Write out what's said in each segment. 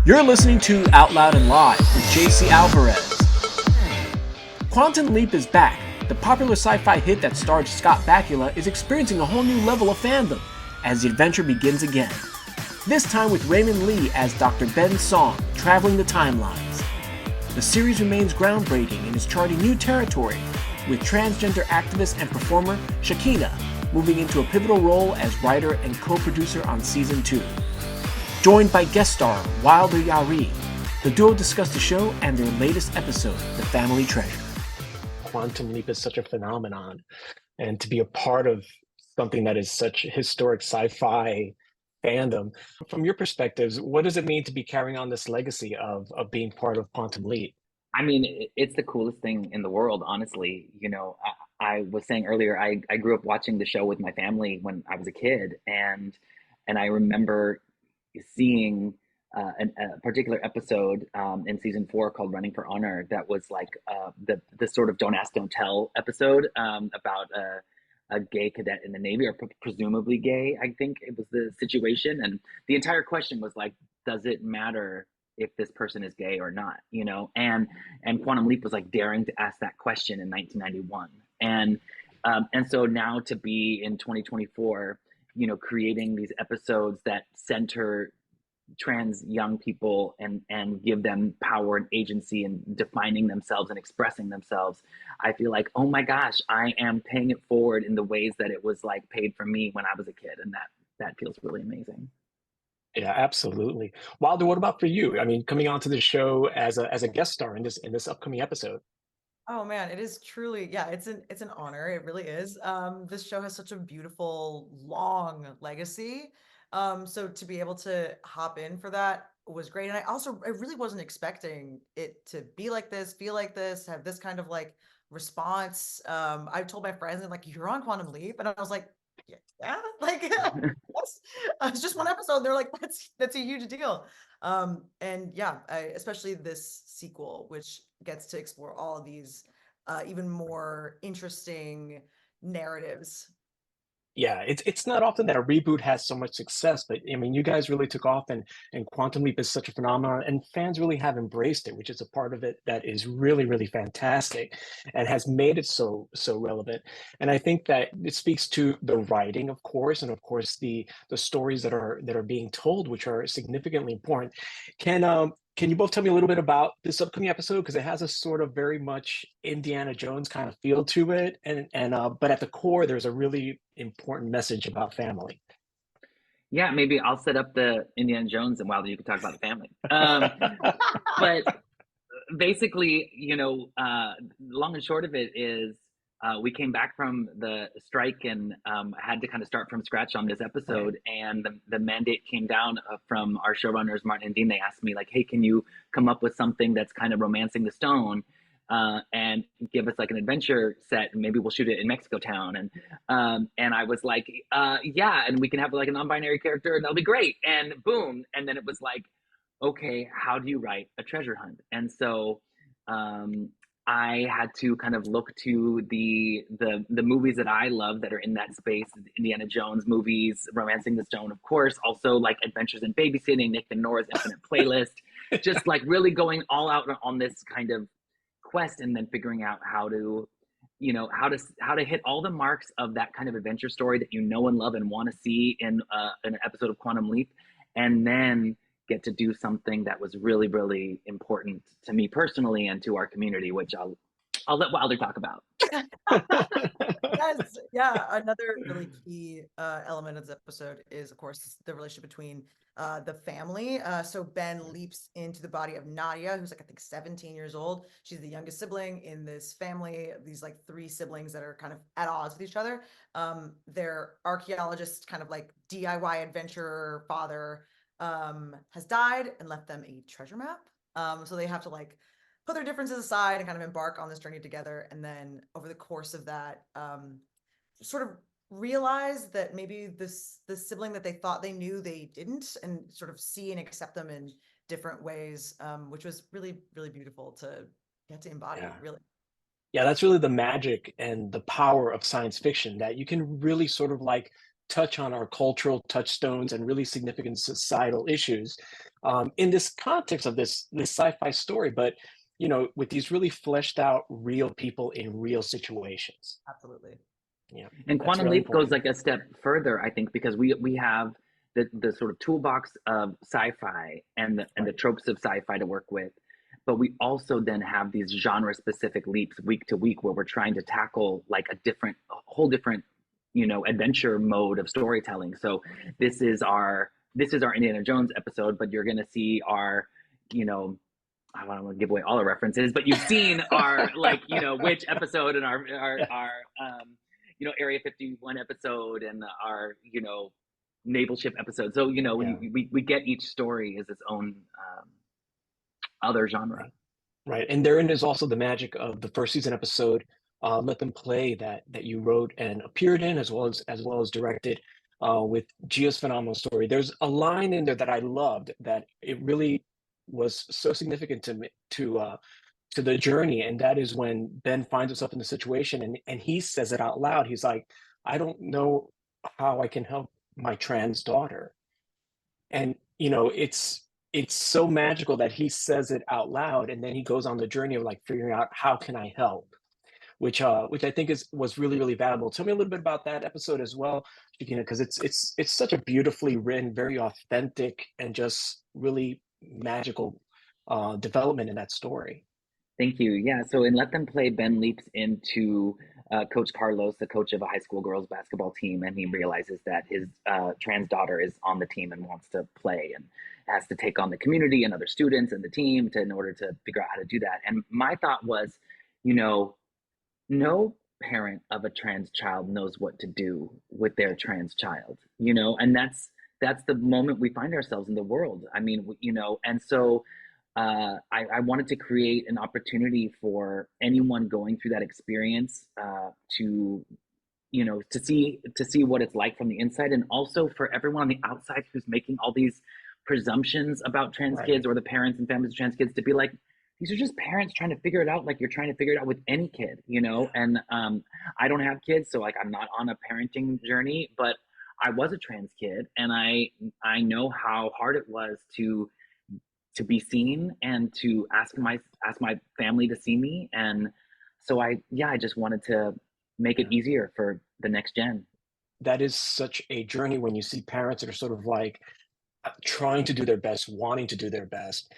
You're listening to Out Loud and Live with JC Alvarez. Quantum Leap is back. The popular sci-fi hit that starred Scott Bakula is experiencing a whole new level of fandom as the adventure begins again. This time with Raymond Lee as Dr. Ben Song, traveling the timelines. The series remains groundbreaking and is charting new territory, with transgender activist and performer SHAKINA moving into a pivotal role as writer and co-producer on Season 2. Joined by guest star Wilder Yari, the duo discussed the show and their latest episode, The Family Treasure. Quantum Leap is such a phenomenon, and to be a part of something that is such historic sci-fi fandom. From your perspectives, what does it mean to be carrying on this legacy of being part of Quantum Leap? I mean, it's the coolest thing in the world, honestly. I was saying earlier, I grew up watching the show with my family when I was a kid, and I remember seeing a particular episode in season 4 called "Running for Honor" that was like the sort of "Don't Ask, Don't Tell" episode about a gay cadet in the Navy, or presumably gay. I think it was the situation, and the entire question was like, does it matter if this person is gay or not? And Quantum Leap was like daring to ask that question in 1991, and so now to be in 2024, creating these episodes that center trans young people and give them power and agency and defining themselves and expressing themselves. I feel like, oh my gosh, I am paying it forward in the ways that it was like paid for me when I was a kid, and that feels really amazing. Yeah, absolutely. Wilder, what about for you? I mean, coming onto the show as a guest star in this upcoming episode. Oh man, it is truly, yeah, it's an honor. It really is. This show has such a beautiful, long legacy. So to be able to hop in for that was great. And I really wasn't expecting it to be like this, feel like this, have this kind of like response. I told my friends and like, you're on Quantum Leap, and I was like, yeah, like that's it's just one episode. They're like, that's a huge deal. And yeah, especially this sequel, which gets to explore all of these even more interesting narratives. Yeah, it's not often that a reboot has so much success, but I mean, you guys really took off, and Quantum Leap is such a phenomenon, and fans really have embraced it, which is a part of it that is really, really fantastic, and has made it so relevant. And I think that it speaks to the writing, of course, and of course the stories that are being told, which are significantly important. Can you both tell me a little bit about this upcoming episode? Because it has a sort of very much Indiana Jones kind of feel to it, and but at the core, there's a really important message about family. Yeah, maybe I'll set up the Indiana Jones, and Wilder, you can talk about the family. But basically, long and short of it is, we came back from the strike and had to kind of start from scratch on this Right. episode. And the mandate came down from our showrunners, Martin and Dean. They asked me, like, hey, can you come up with something that's kind of romancing the stone, and give us like an adventure set, and maybe we'll shoot it in Mexico town. And I was like, yeah, and we can have like a non-binary character, and that'll be great. And boom. And then it was like, okay, how do you write a treasure hunt? And so um, I had to kind of look to the movies that I love that are in that space: Indiana Jones movies, Romancing the Stone, of course, also like Adventures in Babysitting, Nick and Nora's Infinite Playlist, just like really going all out on this kind of quest, and then figuring out how to how to hit all the marks of that kind of adventure story that and love and want to see in an episode of Quantum Leap, and then get to do something that was really, really important to me personally and to our community, which I'll let Wilder talk about. Yes, yeah. Another really key element of this episode is, of course, the relationship between the family. So Ben leaps into the body of Nadia, who's like, I think 17 years old. She's the youngest sibling in this family, these like three siblings that are kind of at odds with each other. Their archaeologist, kind of like DIY adventurer father, has died and left them a treasure map. So they have to like put their differences aside and kind of embark on this journey together. And then over the course of that, sort of realize that maybe the sibling that they thought they knew, they didn't, and sort of see and accept them in different ways, which was really, really beautiful to get to embody, Yeah. really. Yeah, that's really the magic and the power of science fiction, that you can really sort of like touch on our cultural touchstones and really significant societal issues in this context of this sci-fi story, but with these really fleshed out real people in real situations. Absolutely. Yeah, And that's Quantum really Leap goes important. like a step further, I think, because we have the sort of toolbox of sci-fi and the Right. tropes of sci-fi to work with, but we also then have these genre specific leaps week to week where we're trying to tackle like a whole different adventure mode of storytelling. So this is our Indiana Jones episode, but you're going to see our you know I don't want to give away all the references, but you've seen our witch episode and our Area 51 episode and our naval ship episode. So Yeah. we get each story as its own other genre. Right. And therein is also the magic of the first season episode, Let Them Play, that you wrote and appeared in, as well as directed, with Gia's phenomenal story. There's a line in there that I loved, that it really was so significant to me, to the journey, and that is when Ben finds himself in the situation, and he says it out loud. He's like, I don't know how I can help my trans daughter. And it's so magical that he says it out loud, and then he goes on the journey of like figuring out how can I help, which I think was really, really valuable. Tell me a little bit about that episode as well, Shakina, because it's such a beautifully written, very authentic, and just really magical development in that story. Thank you. Yeah. So in Let Them Play, Ben leaps into Coach Carlos, the coach of a high school girls basketball team, and he realizes that his trans daughter is on the team and wants to play and has to take on the community and other students and the team in order to figure out how to do that. And my thought was, you know, no parent of a trans child knows what to do with their trans child, and that's the moment we find ourselves in the world. I mean, and so I wanted to create an opportunity for anyone going through that experience to to see what it's like from the inside, and also for everyone on the outside who's making all these presumptions about trans Right. kids, or the parents and families of trans kids, to be like, these are just parents trying to figure it out like you're trying to figure it out with any kid. Yeah. And I don't have kids, so like I'm not on a parenting journey, but I was a trans kid, and I know how hard it was to be seen and to ask my family to see me. And so I just wanted to make it Yeah. easier for the next gen. That is such a journey when you see parents that are sort of like trying to do their best, wanting to do their best.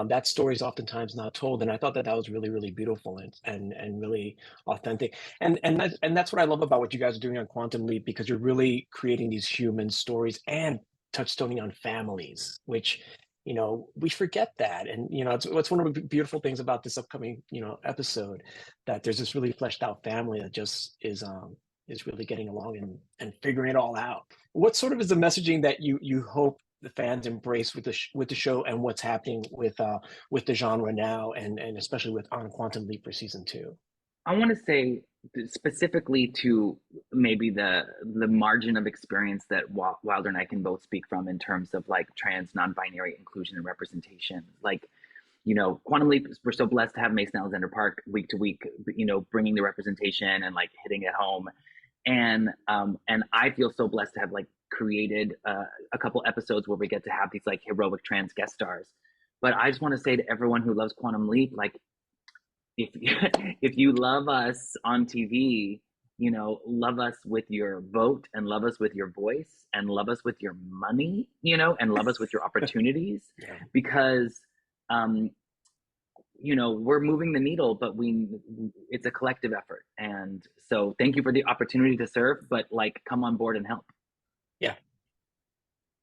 That story is oftentimes not told, and I thought that was really, really beautiful and really authentic. And that's what I love about what you guys are doing on Quantum Leap, because you're really creating these human stories and touchstoning on families, which we forget that. And it's one of the beautiful things about this upcoming episode, that there's this really fleshed out family that just is really getting along and figuring it all out. What sort of is the messaging that you hope the fans embrace with the show, and what's happening with the genre now, and especially with on Quantum Leap for season 2? I want to say specifically to maybe the margin of experience that Wilder and I can both speak from in terms of like trans, non-binary inclusion and representation. Like, Quantum Leap, we're so blessed to have Mason Alexander Park week to week, bringing the representation and like hitting it home. And I feel so blessed to have like created a couple episodes where we get to have these like heroic trans guest stars. But I just want to say to everyone who loves Quantum Leap, like, if if you love us on TV, love us with your vote, and love us with your voice, and love us with your money, and love us with your opportunities, Yeah. because we're moving the needle, but it's a collective effort. And so thank you for the opportunity to serve, but like, come on board and help. Yeah.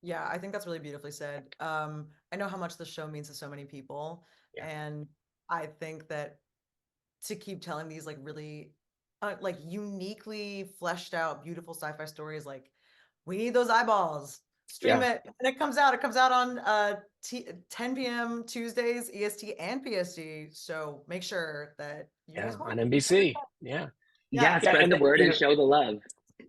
Yeah, I think that's really beautifully said. I know how much the show means to so many people, Yeah. and I think that to keep telling these like really like uniquely fleshed out, beautiful sci-fi stories, like we need those eyeballs. Stream Yeah. it, and it comes out. It comes out on 10 p.m. Tuesdays, EST and PST. So make sure that you Yeah. guys On watch. NBC. Yeah. Yeah, Yeah, Yeah. spread And the word and show the love.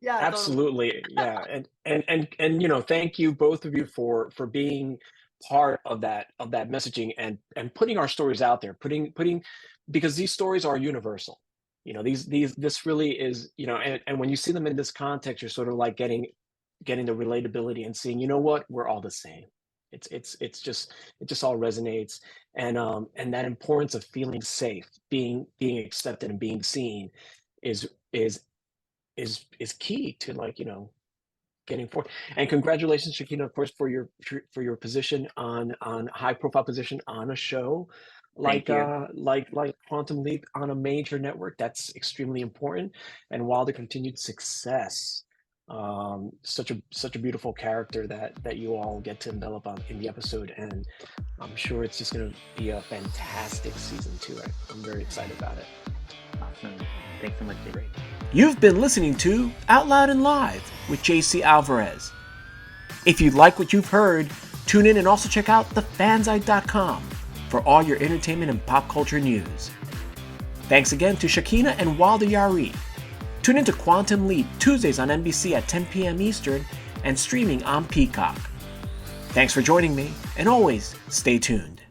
yeah, totally. absolutely. Yeah. And thank you, both of you, for being part of that messaging, and putting our stories out there, putting because these stories are universal. This really is, and when you see them in this context, you're sort of like getting getting the relatability and seeing, you know what, we're all the same. It just all resonates, and that importance of feeling safe, being accepted and being seen is is is key to, like, getting forward. And congratulations, Shakina, of course, for your position on high profile position on a show Thank you. like Quantum Leap on a major network. That's extremely important. And while the continued success, such a beautiful character that you all get to envelop on in the episode, and I'm sure it's just going to be a fantastic season 2. I'm very excited about it. Awesome. Thanks so much, Jay. You've been listening to Out Loud and Live with JC Alvarez. If you like what you've heard, tune in and also check out thefansite.com for all your entertainment and pop culture news. Thanks again to Shakina and Wilder Yari. Tune into Quantum Leap Tuesdays on NBC at 10 p.m. Eastern and streaming on Peacock. Thanks for joining me, and always stay tuned.